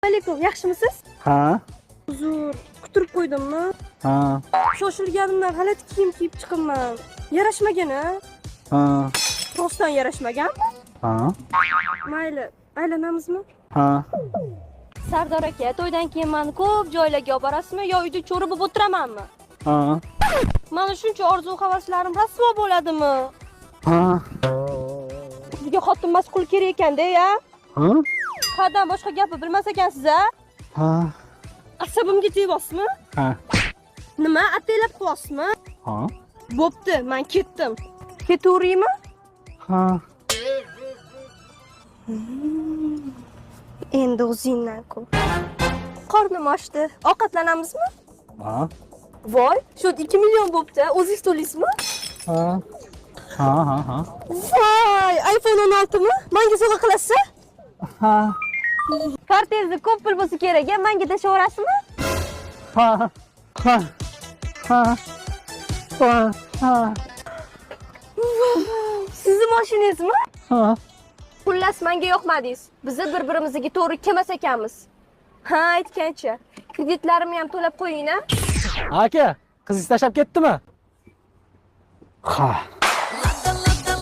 Alaykum, yaxshimisiz? Ha, Uzr, kuttirib qo'ydimmi? ha, Shoshilganimdan g'alati kiyim kiyib chiqibman. Yarashmagan-a? ha, Rostdan yarashmaganmi? ha, Mayli, aylanamizmi? ha. Sardor aka, to'ydan keyin meni ko'p joylarga olib borasizmi yo uyda cho'ri bo'lib o'tiramanmi? Ha, Mana shuncha orzu-havaslarim rasvo bo'ladimi? ha, Sizga xotin mas'ul kerak ekan-da, ya. ha, Haddan boshqa gapni bilmas ekansiz-a? ha, Asabimga tegyapsizmi? ha, Nima, ataylab qilyapsizmi? ha, Bo'pti, men ketdim. Ketaveraymi? ha. Endi o'zingdan-ku. Qornim ochdi. Ovqatlanamizmi? Ha, Voy, shu 2 million bo'pti. O'zingiz to'laysizmi? ha, ha, ha, ha, Voy, iPhone 16 mi? Menga sovg'a qilasiz? ha, Kartangizda ko'p pul bo'lsa kerak, menga tashaverasizmi? ha, ha, ha, ha, ha, Sizni mashinangizmi? ha. Xullas, menga yoqmadingiz. Biz bir-birimizga to'g'ri kelmas ekanmiz. Ha, aytgancha. Kreditlarimni ham to'lab qo'ying-a. Aka, qizingiz tashlab ketdimi? Ha.